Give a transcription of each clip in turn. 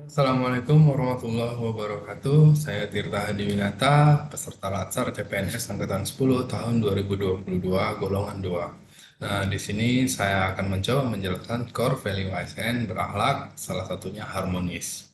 Assalamualaikum warahmatullahi wabarakatuh. Saya Tirta Hadiwinata, peserta Latsar CPNS Angkatan 10 tahun 2022, golongan 2. Nah, di sini saya akan mencoba menjelaskan core value ASN berakhlak, salah satunya harmonis.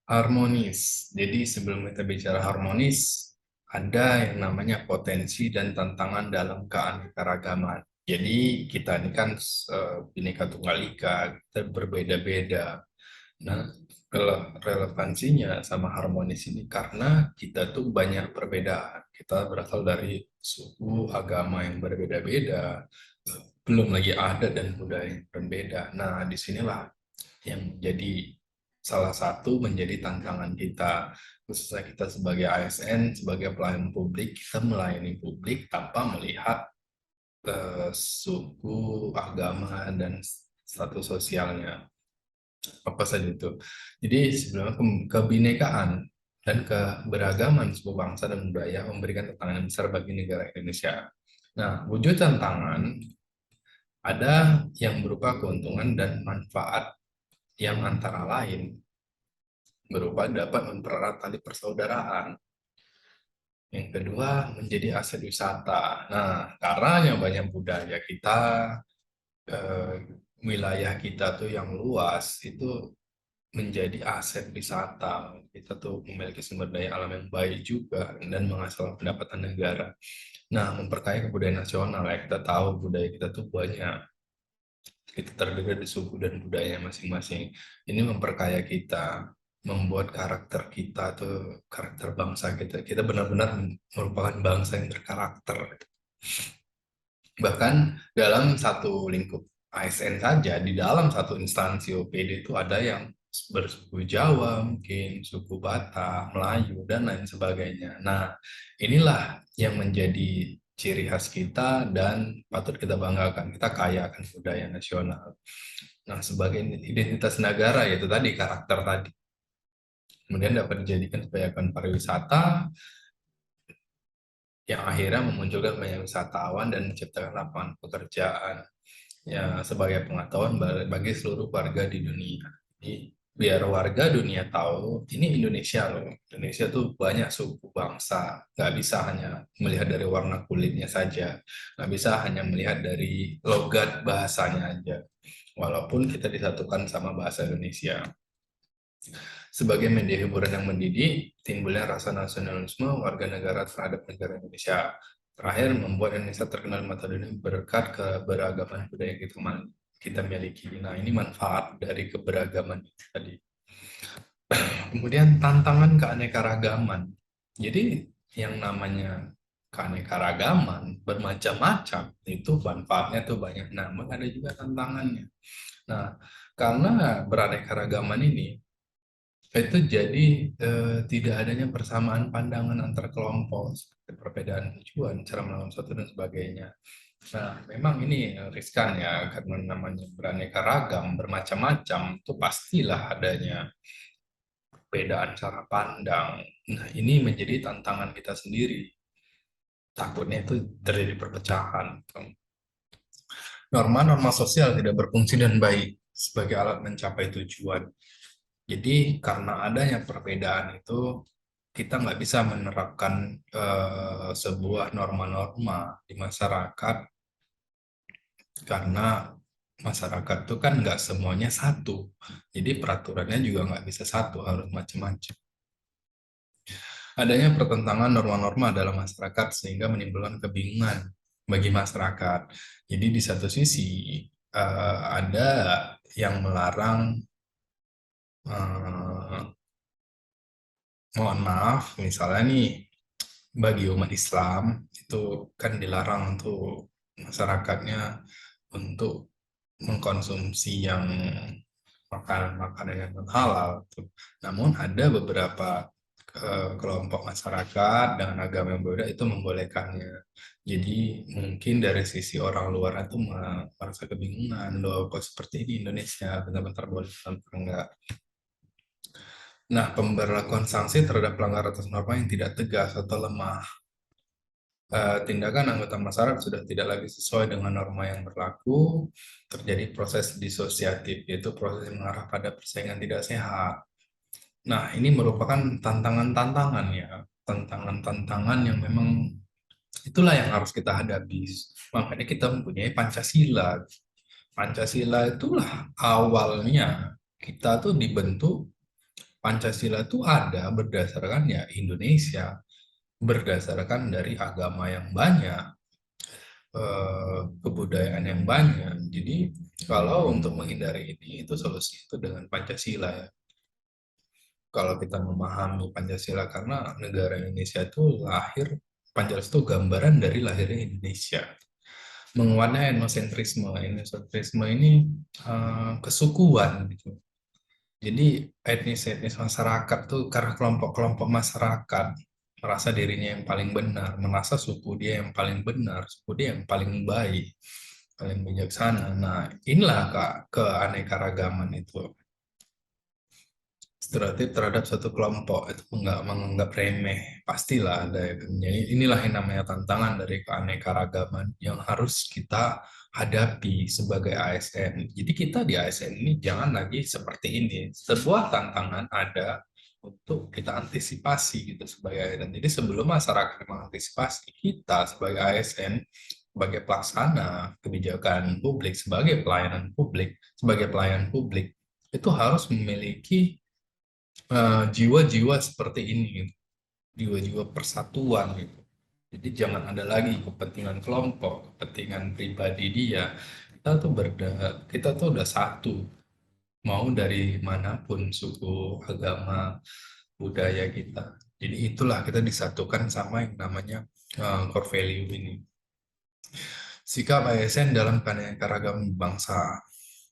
Harmonis. Jadi sebelum kita bicara harmonis, ada yang namanya potensi dan tantangan dalam keanekaragaman. Jadi kita ini kan Bhinneka Tunggal Ika, kita berbeda-beda. Nah, relevansinya sama harmonis ini karena kita tuh banyak perbedaan. Kita berasal dari suku, agama yang berbeda-beda, belum lagi adat dan budaya yang berbeda. Nah, disinilah yang jadi salah satu menjadi tantangan kita, khususnya kita sebagai ASN, sebagai pelayan publik, kita melayani publik tanpa melihat suku, agama, dan status sosialnya apa saja itu. Jadi sebenarnya kebinekaan dan keberagaman suku bangsa dan budaya memberikan tantangan besar bagi negara Indonesia. Nah, wujud tantangan ada yang berupa keuntungan dan manfaat yang antara lain berupa dapat mempererat tali persaudaraan. Yang kedua, menjadi aset wisata. Nah, karena yang banyak budaya kita, eh, wilayah kita tuh yang luas, itu menjadi aset wisata. Kita tuh memiliki sumber daya alam yang baik juga dan menghasilkan pendapatan negara. Nah, memperkaya kebudayaan nasional ya, kita tahu budaya kita tuh banyak. Kita terdiri dari suku dan budaya masing-masing. Ini memperkaya kita, membuat karakter kita tuh, karakter bangsa kita. Kita benar-benar merupakan bangsa yang berkarakter. Bahkan dalam satu lingkup ASN saja, di dalam satu instansi OPD itu ada yang bersuku Jawa, mungkin suku Batak, Melayu, dan lain sebagainya. Nah, inilah yang menjadi ciri khas kita dan patut kita banggakan. Kita kaya akan budaya nasional. Nah, sebagai identitas negara, yaitu tadi karakter tadi. Kemudian dapat dijadikan sebagai ikon pariwisata, yang akhirnya memunculkan banyak wisatawan dan menciptakan lapangan pekerjaan ya sebagai pengetahuan bagi seluruh warga di dunia. Jadi biar warga dunia tahu ini Indonesia loh. Indonesia tuh banyak suku bangsa. Nggak bisa hanya melihat dari warna kulitnya saja. Nggak bisa hanya melihat dari logat bahasanya aja. Walaupun kita disatukan sama bahasa Indonesia. Sebagai media hiburan yang mendidik, timbulnya rasa nasionalisme warga negara terhadap negara Indonesia. Terakhir, membuat Indonesia terkenal di mata dunia berkat keberagaman budaya kita miliki. Nah, ini manfaat dari keberagaman tadi. Kemudian tantangan keanekaragaman. Jadi yang namanya keanekaragaman bermacam-macam itu manfaatnya tuh banyak, namun ada juga tantangannya. Nah, karena beraneka ini itu jadi tidak adanya persamaan pandangan antar kelompok, seperti perbedaan tujuan, cara melawan satu dan sebagainya. Nah, memang ini riskan ya, karena namanya beraneka ragam, bermacam-macam, itu pastilah adanya perbedaan cara pandang. Nah, ini menjadi tantangan kita sendiri. Takutnya itu terjadi perpecahan. Norma-norma sosial tidak berfungsi dan baik sebagai alat mencapai tujuan. Jadi karena adanya perbedaan itu, kita nggak bisa menerapkan sebuah norma-norma di masyarakat karena masyarakat itu kan nggak semuanya satu. Jadi peraturannya juga nggak bisa satu, harus macam-macam. Adanya pertentangan norma-norma dalam masyarakat sehingga menimbulkan kebingungan bagi masyarakat. Jadi di satu sisi ada yang melarang, eh, mohon maaf, misalnya nih bagi umat Islam itu kan dilarang untuk masyarakatnya untuk mengkonsumsi yang makanan-makanan yang non halal. Namun ada beberapa kelompok masyarakat dengan agama yang berbeda itu membolehkannya. Jadi mungkin dari sisi orang luar itu merasa kebingungan, loh kok seperti ini Indonesia, bentar-bentar boleh, bentar enggak. Nah, pemberlakuan sanksi terhadap pelanggar atas norma yang tidak tegas atau lemah. tindakan anggota masyarakat sudah tidak lagi sesuai dengan norma yang berlaku, terjadi proses disosiatif, yaitu proses yang mengarah pada persaingan tidak sehat. Nah, ini merupakan tantangan-tantangan ya, tantangan-tantangan yang memang itulah yang harus kita hadapi. Makanya kita mempunyai Pancasila. Pancasila itulah awalnya kita tuh dibentuk. Pancasila itu ada berdasarkan ya Indonesia, berdasarkan dari agama yang banyak, kebudayaan yang banyak. Jadi kalau untuk menghindari ini, itu solusi itu dengan Pancasila ya. Kalau kita memahami Pancasila, karena negara Indonesia itu lahir, Pancasila itu gambaran dari lahirnya Indonesia. Menguatnya etnosentrisme. Etnosentrisme ini kesukuan gitu. Jadi etnis-etnis masyarakat tuh karena kelompok-kelompok masyarakat merasa dirinya yang paling benar, merasa suku dia yang paling benar, suku dia yang paling baik, paling bijaksana. Nah, inilah Kak, keanekaragaman itu. Stereotip terhadap satu kelompok itu nggak menganggap remeh, pastilah ada ya kan. Jadi inilah yang namanya tantangan dari keanekaragaman yang harus kita hadapi sebagai ASN. Jadi kita di ASN ini jangan lagi seperti ini. Sebuah tantangan ada untuk kita antisipasi gitu sebagai ASN. Jadi sebelum masyarakat mengantisipasi, kita sebagai ASN, sebagai pelaksana kebijakan publik, sebagai pelayanan publik, sebagai pelayan publik, itu harus memiliki jiwa-jiwa seperti ini, gitu. Jiwa-jiwa persatuan gitu. Jadi jangan ada lagi kepentingan kelompok, kepentingan pribadi dia. Kita tuh udah satu, mau dari manapun suku, agama, budaya kita. Jadi itulah kita disatukan sama yang namanya core value ini. Sikap ASN dalam keanekaragaman bangsa.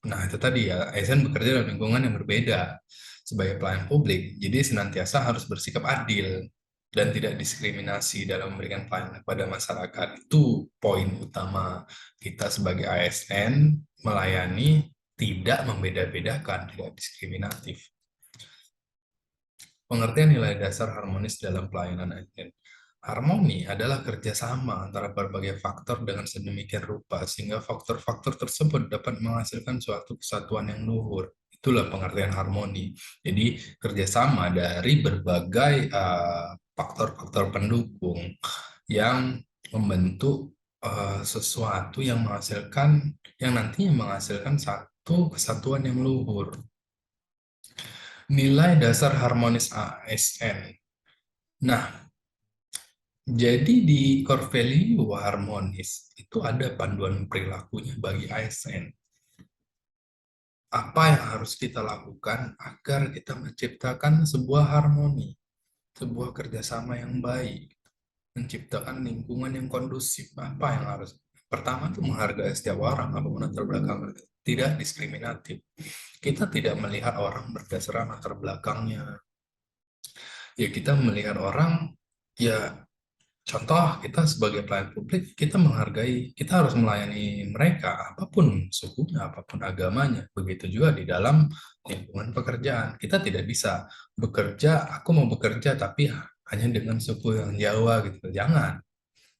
Nah, itu tadi ya, ASN bekerja dalam lingkungan yang berbeda sebagai pelayan publik, jadi senantiasa harus bersikap adil dan tidak diskriminasi dalam memberikan pelayanan kepada masyarakat. Itu poin utama kita sebagai ASN, melayani, tidak membeda-bedakan, tidak diskriminatif. Pengertian nilai dasar harmonis dalam pelayanan ASN. Harmoni adalah kerjasama antara berbagai faktor dengan sedemikian rupa, sehingga faktor-faktor tersebut dapat menghasilkan suatu kesatuan yang luhur. Itulah pengertian harmoni. Jadi, kerjasama dari berbagai faktor-faktor pendukung yang membentuk sesuatu yang menghasilkan, yang nantinya menghasilkan satu kesatuan yang luhur. Nilai dasar harmonis ASN. Nah, jadi di core value harmonis itu ada panduan perilakunya bagi ASN. Apa yang harus kita lakukan agar kita menciptakan sebuah harmoni, sebuah kerjasama yang baik, menciptakan lingkungan yang kondusif. Apa yang harus? Pertama itu menghargai setiap orang, apapun latar belakang, tidak diskriminatif. Kita tidak melihat orang berdasarkan latar belakangnya. Ya kita melihat orang, ya contoh, kita sebagai pelayan publik, kita menghargai, kita harus melayani mereka, apapun sukunya, apapun agamanya. Begitu juga di dalam lingkungan pekerjaan. Kita tidak bisa bekerja, aku mau bekerja, tapi hanya dengan suku yang Jawa gitu. Jangan.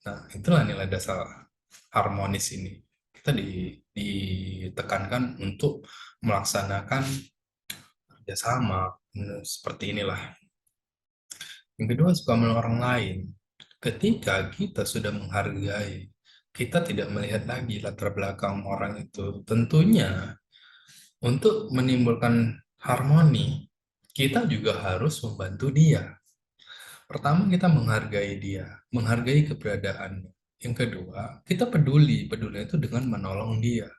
Nah, itulah nilai dasar harmonis ini. Kita ditekankan untuk melaksanakan kerjasama. Seperti inilah. Yang kedua, suka menolong orang lain. Ketika kita sudah menghargai, kita tidak melihat lagi latar belakang orang itu. Tentunya, untuk menimbulkan harmoni, kita juga harus membantu dia. Pertama, kita menghargai dia, menghargai keberadaannya. Yang kedua, kita peduli. Peduli itu dengan menolong dia.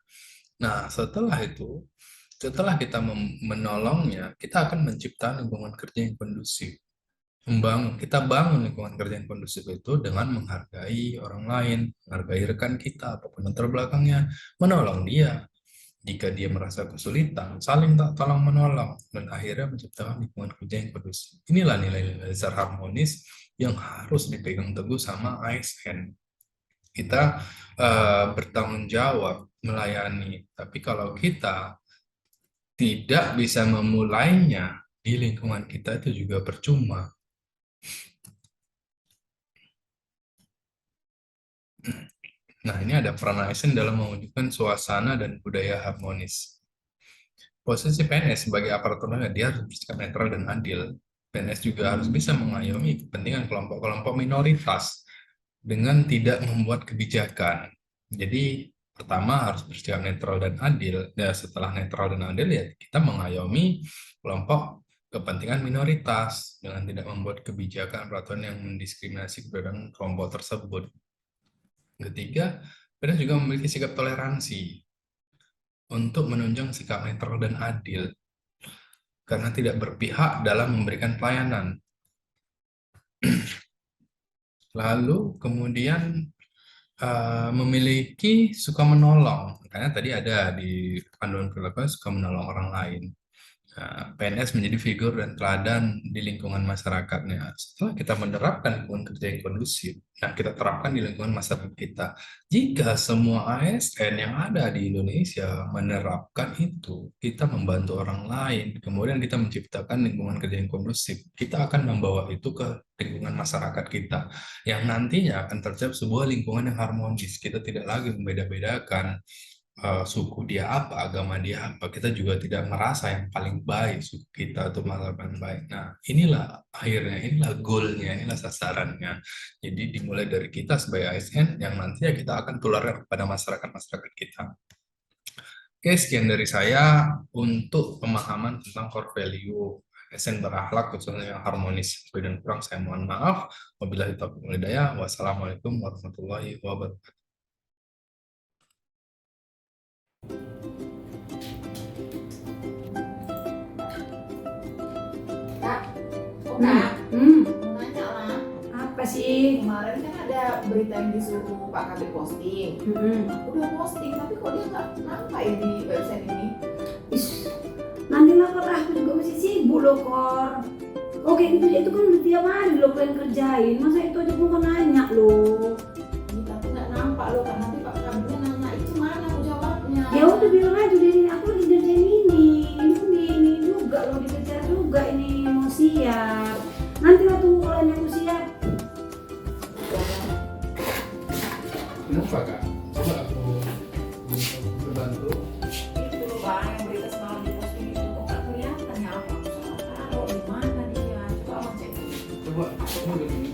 Nah, setelah kita menolongnya, kita akan menciptakan lingkungan kerja yang kondusif. Kita bangun lingkungan kerja yang kondusif itu dengan menghargai orang lain, menghargai rekan kita, apapun latar belakangnya, menolong dia jika dia merasa kesulitan, saling tak tolong menolong, dan akhirnya menciptakan lingkungan kerja yang kondusif. Inilah nilai-nilai dasar harmonis yang harus dipegang teguh sama ASN. Kita bertanggung jawab melayani, tapi kalau kita tidak bisa memulainya di lingkungan kita, itu juga percuma. Nah, ini ada peran ASN dalam mewujudkan suasana dan budaya harmonis. Posisi PNS sebagai aparatur negara, dia harus bersikap netral dan adil. PNS juga harus bisa mengayomi kepentingan kelompok-kelompok minoritas dengan tidak membuat kebijakan. Jadi, pertama harus bersikap netral dan adil. Ya, setelah netral dan adil, ya kita mengayomi kelompok kepentingan minoritas dengan tidak membuat kebijakan peraturan yang mendiskriminasi keberadaan kelompok tersebut. Ketiga, PNS juga memiliki sikap toleransi untuk menunjang sikap netral dan adil karena tidak berpihak dalam memberikan pelayanan. Lalu kemudian memiliki suka menolong, karena tadi ada di panduan perilaku suka menolong orang lain. PNS menjadi figur dan teladan di lingkungan masyarakatnya. Setelah kita menerapkan lingkungan kerja yang kondusif, nah kita terapkan di lingkungan masyarakat kita. Jika semua ASN yang ada di Indonesia menerapkan itu, kita membantu orang lain, kemudian kita menciptakan lingkungan kerja yang kondusif, kita akan membawa itu ke lingkungan masyarakat kita, yang nantinya akan tercipta sebuah lingkungan yang harmonis. Kita tidak lagi membeda-bedakan suku dia apa, agama dia apa, kita juga tidak merasa yang paling baik suku kita atau malah paling baik. Nah, inilah akhirnya, inilah goalnya, inilah sasarannya. Jadi dimulai dari kita sebagai ASN yang nantinya kita akan tularkan kepada masyarakat-masyarakat kita. Oke, sekian dari saya untuk pemahaman tentang core value ASN berakhlak khususnya yang harmonis. Lebih dan kurang saya mohon maaf. Wabillahi taufiq wal hidayah. Wassalamualaikum warahmatullahi wabarakatuh. Kak, oh Kak, mau nanya lah. Apa sih? Kemarin kan ada berita yang disuruh Pak Kabir posting. Aku udah posting, tapi kok dia nggak nampak ya di website ini? Nanti lah Kor, aku juga masih sibuk loh Kor. Oke, itu kan udah tiap hari loh kalian kerjain. Masa itu aja bukan nanya loh. Ini tapi nggak nampak loh, karena nanti Pak Kabirnya nanya itu mana aku jawabnya. Ya udah bilang aja deh, aku lagi kerjain ini juga loh, dikejar juga ini mau siap. Nanti lah tunggu kalau aku siap. Kenapa Kak? Coba aku bantu. Itu loh Bang, yang berita semalam di posting itu kok nggak kelihatan ya, apa aku salah taruh di mana dia? Coba abang cek. Coba, ini begini.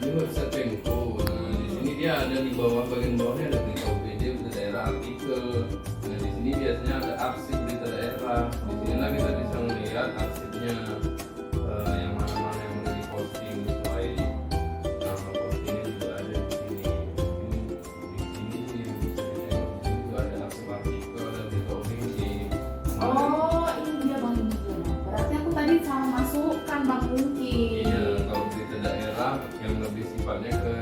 Ini website Pemko. Nah, di sini dia ada di bawah, bagian bawahnya ada berita OPD, berita daerah, artikel. Nah, di sini biasanya ada arsip berita daerah. Di sini lagi kita bisa melihat arsipnya, yang mana-mana yang udah diposting sesuai nama postingnya juga ada di sini. Di sini yang bisa dilihat juga ada arsip artikel, ada berita OPD. Oh, ini dia Bang, ini dia Bang. Berarti aku tadi salah masukkan Bang mungkin. Iya, kalau berita daerah yang lebih sifatnya ke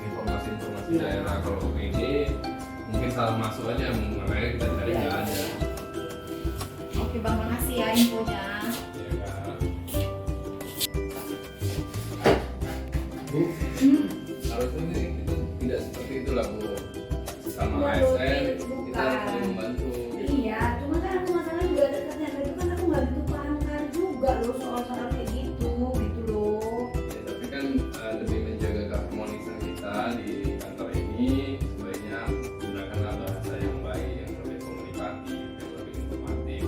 informasi-informasi daerah. Kalau OPD mungkin salah masuk aja, makanya kita cari nggak ada. Oke Bang, makasih ya infonya. Ya, Kak. Bu, harusnya ini kita tidak seperti itulah Bu. Sama Ya, Bu, ASN itu bukan. kita harus saling membantu. Iya, cuma kan aku masalahnya juga ada kerjaan itu kan aku nggak gitu paham juga loh soal-soal kayak gitu loh. Ya, tapi kan demi menjaga keharmonisan kita di kantor ini, sebaiknya gunakanlah bahasa yang baik, yang lebih komunikatif, yang lebih informatif.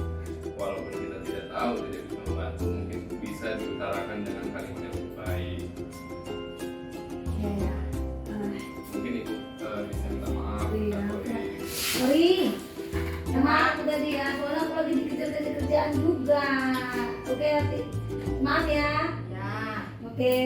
Walaupun kita tidak tahu, tidak bisa membantu, mungkin bisa diutarakan dengan kalimat yang lebih baik. Iya. Mungkin itu bisa minta maaf. Iya, atau oke. Sorry, emang aku tadi ya, soalnya aku lagi dikejar-kejar kerjaan juga. Oke, maaf ya. Ya. Oke.